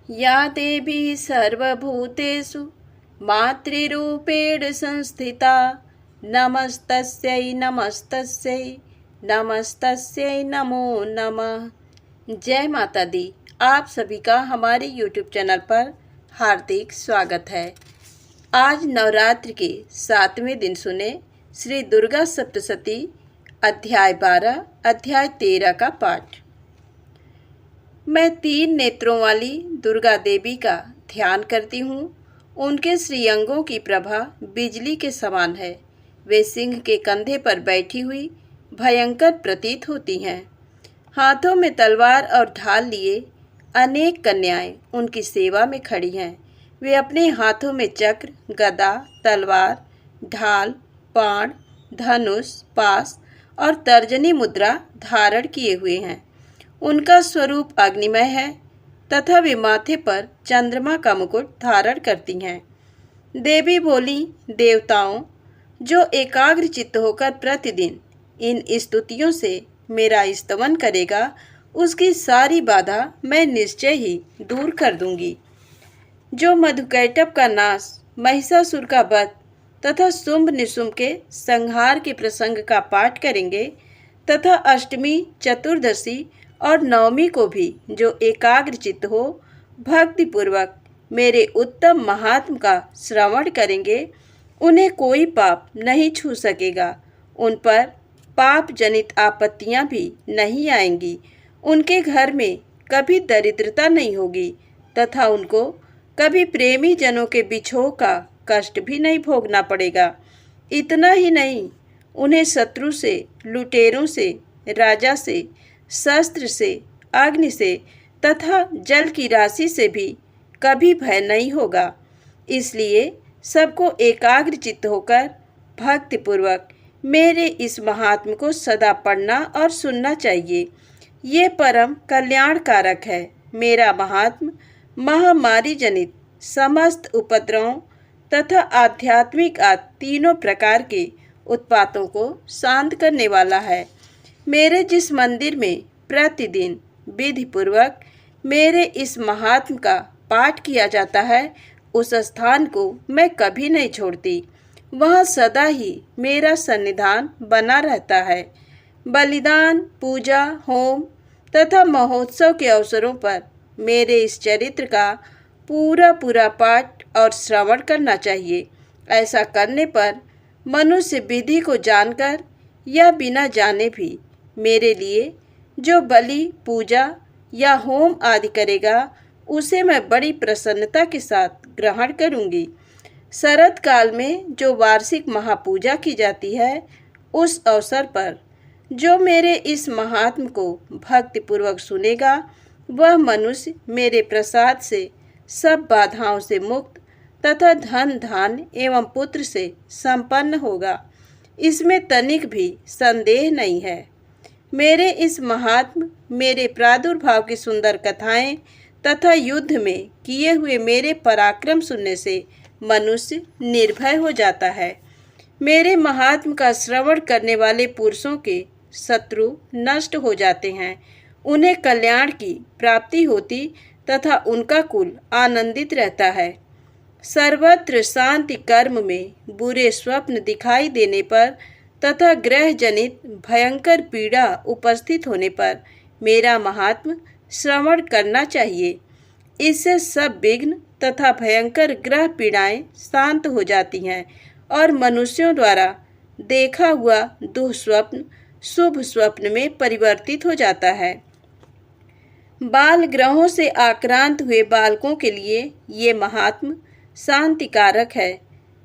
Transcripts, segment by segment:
या देवी सर्वभूतेषु मातृरूपेण संस्थिता नमस्तस्यै नमस्तस्यै नमस्तस्यै नमो नमः। जय माता दी। आप सभी का हमारे YouTube चैनल पर हार्दिक स्वागत है। आज नवरात्र के 7वें दिन सुने श्री दुर्गा सप्तशती अध्याय 12 अध्याय 13 का पाठ। मैं 3 नेत्रों वाली दुर्गा देवी का ध्यान करती हूँ। उनके श्रीअंगों की प्रभा बिजली के समान है। वे सिंह के कंधे पर बैठी हुई भयंकर प्रतीत होती हैं। हाथों में तलवार और ढाल लिए अनेक कन्याएं उनकी सेवा में खड़ी हैं। वे अपने हाथों में चक्र, गदा, तलवार, ढाल, बाण, धनुष, पास और तर्जनी मुद्रा धारण किए हुए हैं। उनका स्वरूप अग्निमय है तथा वे माथे पर चंद्रमा का मुकुट धारण करती हैं। देवी बोली, देवताओं, जो एकाग्र चित्त होकर प्रतिदिन इन स्तुतियों से मेरा स्तवन करेगा, उसकी सारी बाधा मैं निश्चय ही दूर कर दूंगी। जो मधुकैटभ का नाश, महिषासुर का वध तथा शुंभ निशुंभ के संहार के प्रसंग का पाठ करेंगे तथा अष्टमी, चतुर्दशी और नवमी को भी जो एकाग्र चित्त हो भक्ति पूर्वक मेरे उत्तम महात्म का श्रवण करेंगे, उन्हें कोई पाप नहीं छू सकेगा। उन पर पाप जनित आपत्तियां भी नहीं आएंगी। उनके घर में कभी दरिद्रता नहीं होगी तथा उनको कभी प्रेमी जनों के बिछोह का कष्ट भी नहीं भोगना पड़ेगा। इतना ही नहीं, उन्हें शत्रु से, लुटेरों से, राजा से, शस्त्र से, अग्नि से तथा जल की राशि से भी कभी भय नहीं होगा। इसलिए सबको एकाग्र चित्त होकर भक्तिपूर्वक मेरे इस महात्म को सदा पढ़ना और सुनना चाहिए। ये परम कल्याण कारक है। मेरा महात्म महामारी जनित समस्त उपद्रवों तथा आध्यात्मिक तीनों प्रकार के उत्पातों को शांत करने वाला है। मेरे जिस मंदिर में प्रतिदिन विधि पूर्वक मेरे इस महात्म का पाठ किया जाता है, उस स्थान को मैं कभी नहीं छोड़ती। वहाँ सदा ही मेरा सन्निधान बना रहता है। बलिदान, पूजा, होम तथा महोत्सव के अवसरों पर मेरे इस चरित्र का पूरा पाठ और श्रवण करना चाहिए। ऐसा करने पर मनुष्य विधि को जानकर या बिना जाने भी मेरे लिए जो बलि, पूजा या होम आदि करेगा, उसे मैं बड़ी प्रसन्नता के साथ ग्रहण करूंगी। शरद काल में जो वार्षिक महापूजा की जाती है, उस अवसर पर जो मेरे इस महात्म को भक्तिपूर्वक सुनेगा, वह मनुष्य मेरे प्रसाद से सब बाधाओं से मुक्त तथा धन, धान्य एवं पुत्र से संपन्न होगा। इसमें तनिक भी संदेह नहीं है। मेरे इस महात्म, मेरे प्रादुर्भाव की सुंदर कथाएं तथा युद्ध में किए हुए मेरे पराक्रम सुनने से मनुष्य निर्भय हो जाता है। मेरे महात्म का श्रवण करने वाले पुरुषों के शत्रु नष्ट हो जाते हैं। उन्हें कल्याण की प्राप्ति होती तथा उनका कुल आनंदित रहता है। सर्वत्र शांति कर्म में बुरे स्वप्न दिखाई देने पर तथा ग्रह जनित भयंकर पीड़ा उपस्थित होने पर मेरा महात्म श्रवण करना चाहिए। इससे सब विघ्न तथा भयंकर ग्रह पीड़ाएं शांत हो जाती हैं और मनुष्यों द्वारा देखा हुआ दुःस्वप्न शुभ स्वप्न में परिवर्तित हो जाता है। बाल ग्रहों से आक्रांत हुए बालकों के लिए ये महात्म शांतिकारक है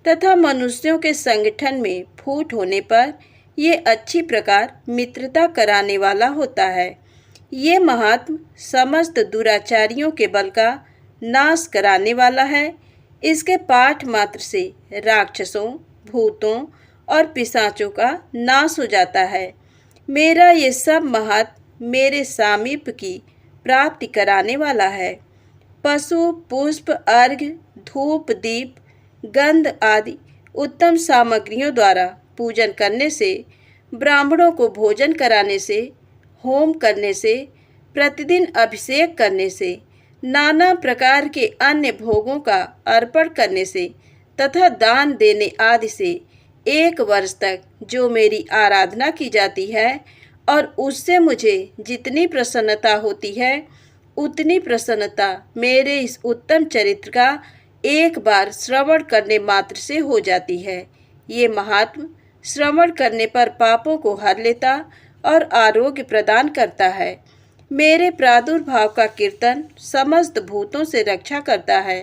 तथा मनुष्यों के संगठन में फूट होने पर ये अच्छी प्रकार मित्रता कराने वाला होता है। ये महात्म समस्त दुराचारियों के बल का नाश कराने वाला है। इसके पाठ मात्र से राक्षसों, भूतों और पिशाचों का नाश हो जाता है। मेरा ये सब महात्म मेरे सामीप्य की प्राप्ति कराने वाला है। पशु, पुष्प, अर्घ्य, धूप, दीप, गंध आदि उत्तम सामग्रियों द्वारा पूजन करने से, ब्राह्मणों को भोजन कराने से, होम करने से, प्रतिदिन अभिषेक करने से, नाना प्रकार के अन्य भोगों का अर्पण करने से तथा दान देने आदि से 1 वर्ष तक जो मेरी आराधना की जाती है और उससे मुझे जितनी प्रसन्नता होती है, उतनी प्रसन्नता मेरे इस उत्तम चरित्र का एक बार श्रवण करने मात्र से हो जाती है। ये महात्म श्रवण करने पर पापों को हर लेता और आरोग्य प्रदान करता है। मेरे प्रादुर्भाव का कीर्तन समस्त भूतों से रक्षा करता है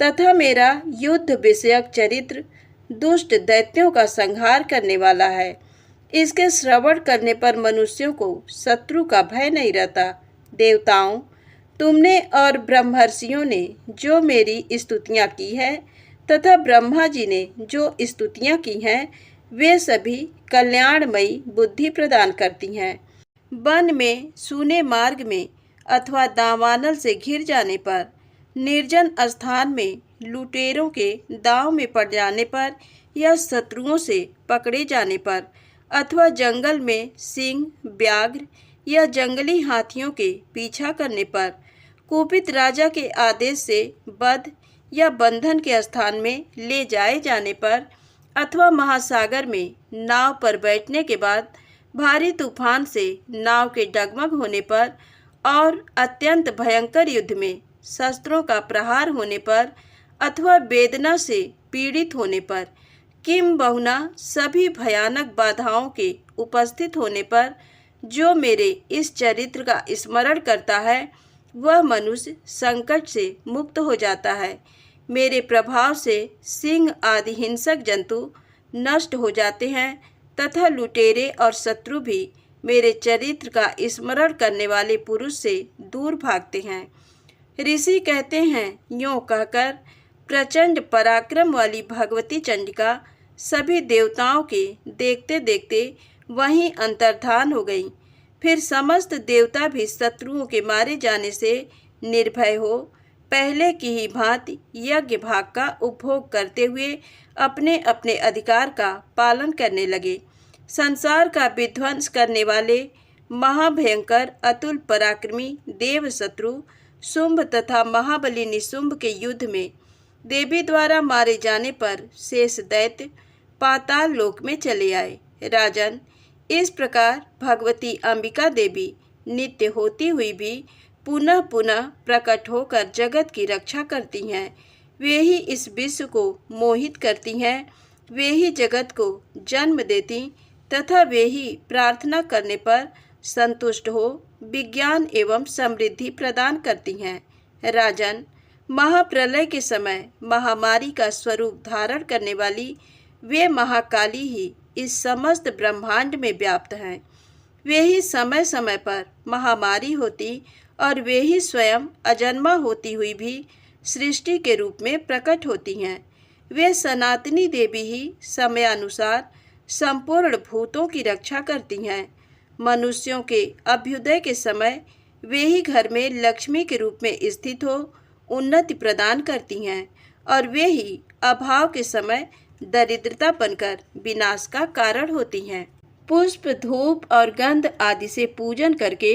तथा मेरा युद्ध विषयक चरित्र दुष्ट दैत्यों का संहार करने वाला है। इसके श्रवण करने पर मनुष्यों को शत्रु का भय नहीं रहता। देवताओं, तुमने और ब्रह्मर्षियों ने जो मेरी स्तुतियाँ की है तथा ब्रह्मा जी ने जो स्तुतियाँ की हैं, वे सभी कल्याणमयी बुद्धि प्रदान करती हैं। वन में, सूने मार्ग में अथवा दावानल से घिर जाने पर, निर्जन स्थान में लुटेरों के दांव में पड़ जाने पर या शत्रुओं से पकड़े जाने पर अथवा जंगल में सिंह, व्याघ्र या जंगली हाथियों के पीछा करने पर, कुपित राजा के आदेश से वध या बंधन के स्थान में ले जाए जाने पर अथवा महासागर में नाव पर बैठने के बाद भारी तूफान से नाव के डगमग होने पर और अत्यंत भयंकर युद्ध में शस्त्रों का प्रहार होने पर अथवा वेदना से पीड़ित होने पर, किम बहुना सभी भयानक बाधाओं के उपस्थित होने पर जो मेरे इस चरित्र का स्मरण करता है, वह मनुष्य संकट से मुक्त हो जाता है। मेरे प्रभाव से सिंह आदि हिंसक जंतु नष्ट हो जाते हैं तथा लुटेरे और शत्रु भी मेरे चरित्र का स्मरण करने वाले पुरुष से दूर भागते हैं। ऋषि कहते हैं, यूँ कहकर प्रचंड पराक्रम वाली भगवती चंडिका सभी देवताओं के देखते देखते वहीं अंतर्धान हो गई। फिर समस्त देवता भी शत्रुओं के मारे जाने से निर्भय हो पहले की ही भांति यज्ञ भाग का उपभोग करते हुए अपने अपने अधिकार का पालन करने लगे। संसार का विध्वंस करने वाले महाभयंकर अतुल पराक्रमी देव शत्रु शुंभ तथा महाबली निशुंभ के युद्ध में देवी द्वारा मारे जाने पर शेष दैत्य पाताल लोक में चले आए। राजन, इस प्रकार भगवती अंबिका देवी नित्य होती हुई भी पुनः पुनः प्रकट होकर जगत की रक्षा करती हैं। वे ही इस विश्व को मोहित करती हैं, वे ही जगत को जन्म देती तथा वे ही प्रार्थना करने पर संतुष्ट हो विज्ञान एवं समृद्धि प्रदान करती हैं। राजन, महाप्रलय के समय महामारी का स्वरूप धारण करने वाली वे महाकाली ही इस समस्त ब्रह्मांड में व्याप्त हैं। वे ही समय समय पर महामारी होती और वे ही स्वयं अजन्मा होती हुई भी सृष्टि के रूप में प्रकट होती हैं। वे सनातनी देवी ही समयानुसार संपूर्ण भूतों की रक्षा करती हैं। मनुष्यों के अभ्युदय के समय वे ही घर में लक्ष्मी के रूप में स्थित हो उन्नति प्रदान करती हैं और वे ही अभाव के समय दरिद्रता बनकर विनाश का कारण होती हैं। पुष्प, धूप और गंध आदि से पूजन करके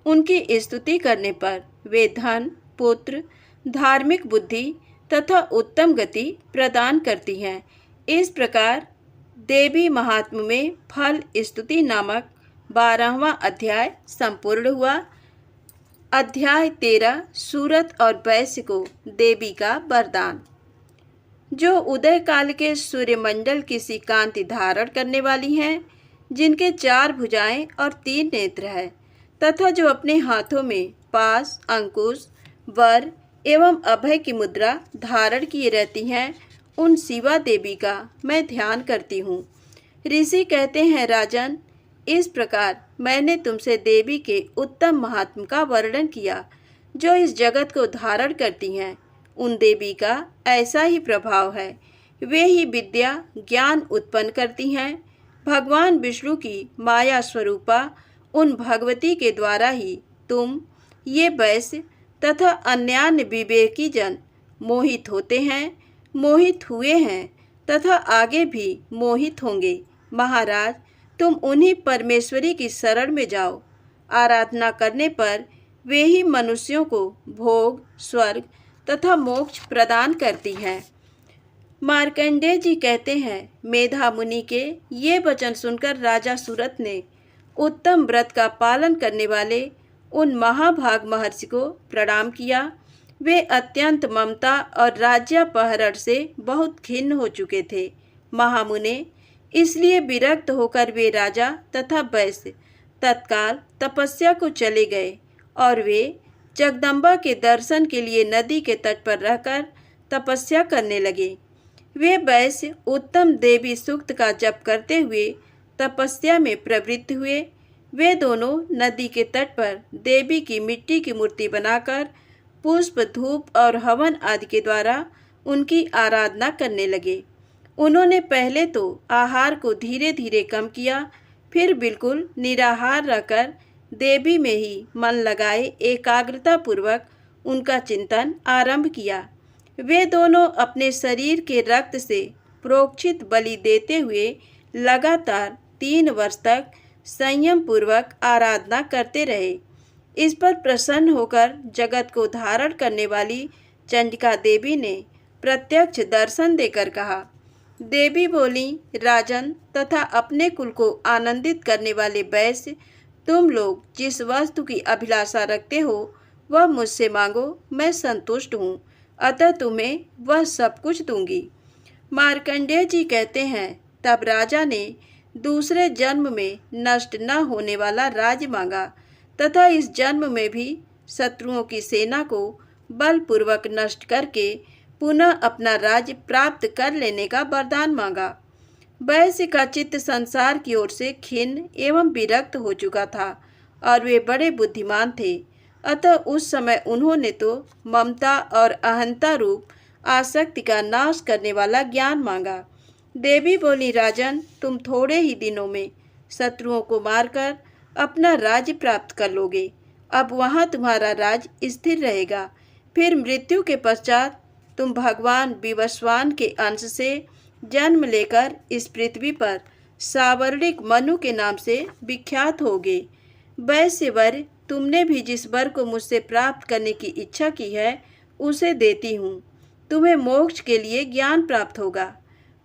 उनकी स्तुति करने पर वे धन, पुत्र, धार्मिक बुद्धि तथा उत्तम गति प्रदान करती हैं। इस प्रकार देवी महात्म्य में फल स्तुति नामक 12वां अध्याय संपूर्ण हुआ। अध्याय 13 सूरत और वैश्य को देवी का वरदान। जो उदय काल के सूर्यमंडल की सी कांति धारण करने वाली हैं, जिनके 4 भुजाएं और 3 नेत्र है तथा जो अपने हाथों में पास, अंकुश, वर एवं अभय की मुद्रा धारण किए रहती हैं, उन शिवा देवी का मैं ध्यान करती हूँ। ऋषि कहते हैं, राजन, इस प्रकार मैंने तुमसे देवी के उत्तम महात्म का वर्णन किया जो इस जगत को धारण करती हैं। उन देवी का ऐसा ही प्रभाव है। वे ही विद्या, ज्ञान उत्पन्न करती हैं। भगवान विष्णु की माया स्वरूपा उन भगवती के द्वारा ही तुम, ये वैश्य तथा अन्यान्य विवेकी जन मोहित होते हैं, मोहित हुए हैं तथा आगे भी मोहित होंगे। महाराज, तुम उन्हीं परमेश्वरी की शरण में जाओ। आराधना करने पर वे ही मनुष्यों को भोग, स्वर्ग तथा मोक्ष प्रदान करती है। मार्कंडेय जी कहते हैं, मेधा मुनि के ये वचन सुनकर राजा सूरत ने उत्तम व्रत का पालन करने वाले उन महाभाग महर्षि को प्रणाम किया। वे अत्यंत ममता और राज्यापहरण से बहुत खिन्न हो चुके थे। महामुने, इसलिए विरक्त होकर वे राजा तथा वैश्य तत्काल तपस्या को चले गए और वे जगदम्बा के दर्शन के लिए नदी के तट पर रहकर तपस्या करने लगे। वे वैश्य उत्तम देवी सूक्त का जप करते हुए तपस्या में प्रवृत्त हुए। वे दोनों नदी के तट पर देवी की मिट्टी की मूर्ति बनाकर पुष्प, धूप और हवन आदि के द्वारा उनकी आराधना करने लगे। उन्होंने पहले तो आहार को धीरे धीरे कम किया, फिर बिल्कुल निराहार रहकर देवी में ही मन लगाए एकाग्रता पूर्वक उनका चिंतन आरंभ किया। वे दोनों अपने शरीर के रक्त से प्रोक्षित बलि देते हुए लगातार 3 वर्ष तक संयम पूर्वक आराधना करते रहे। इस पर प्रसन्न होकर जगत को धारण करने वाली चंडिका देवी ने प्रत्यक्ष दर्शन देकर कहा। देवी बोली, राजन तथा अपने कुल को आनंदित करने वाले वैश्य, तुम लोग जिस वस्तु की अभिलाषा रखते हो वह मुझसे मांगो, मैं संतुष्ट हूँ, अतः तुम्हें वह सब कुछ दूंगी। मार्कंडेय जी कहते हैं, तब राजा ने दूसरे जन्म में नष्ट न होने वाला राज्य मांगा तथा इस जन्म में भी शत्रुओं की सेना को बलपूर्वक नष्ट करके पुनः अपना राज्य प्राप्त कर लेने का वरदान मांगा। वैश्य का चित्त संसार की ओर से खिन्न एवं विरक्त हो चुका था और वे बड़े बुद्धिमान थे, अतः उस समय उन्होंने तो ममता और अहंता रूप आसक्ति का नाश करने वाला ज्ञान मांगा। देवी बोली, राजन, तुम थोड़े ही दिनों में शत्रुओं को मारकर अपना राज्य प्राप्त कर लोगे। अब वहाँ तुम्हारा राज्य स्थिर रहेगा। फिर मृत्यु के पश्चात तुम भगवान विवस्वान के अंश से जन्म लेकर इस पृथ्वी पर सावर्णिक मनु के नाम से विख्यात होगे। वैश्य वर, तुमने भी जिस वर को मुझसे प्राप्त करने की इच्छा की है उसे देती हूँ। तुम्हें मोक्ष के लिए ज्ञान प्राप्त होगा।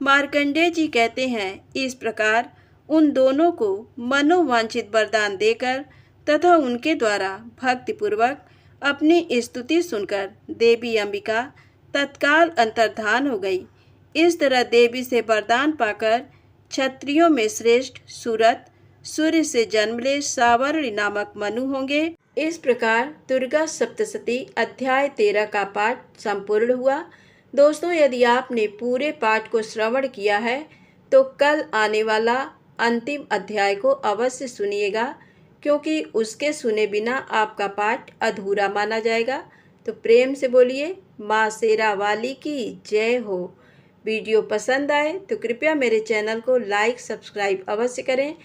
मार्कंडेय जी कहते हैं, इस प्रकार उन दोनों को मनोवांछित वरदान देकर तथा उनके द्वारा भक्तिपूर्वक अपनी स्तुति सुनकर देवी अंबिका तत्काल अंतर्धान हो गई। इस तरह देवी से वरदान पाकर क्षत्रियों में श्रेष्ठ सूरत सूर्य से जन्म ले सावर्णी नामक मनु होंगे। इस प्रकार दुर्गा सप्तशती अध्याय 13 का पाठ संपूर्ण हुआ। दोस्तों, यदि आपने पूरे पाठ को श्रवण किया है तो कल आने वाला अंतिम अध्याय को अवश्य सुनिएगा, क्योंकि उसके सुने बिना आपका पाठ अधूरा माना जाएगा। तो प्रेम से बोलिए, माँ शेरा वाली की जय हो। वीडियो पसंद आए तो कृपया मेरे चैनल को लाइक, सब्सक्राइब अवश्य करें।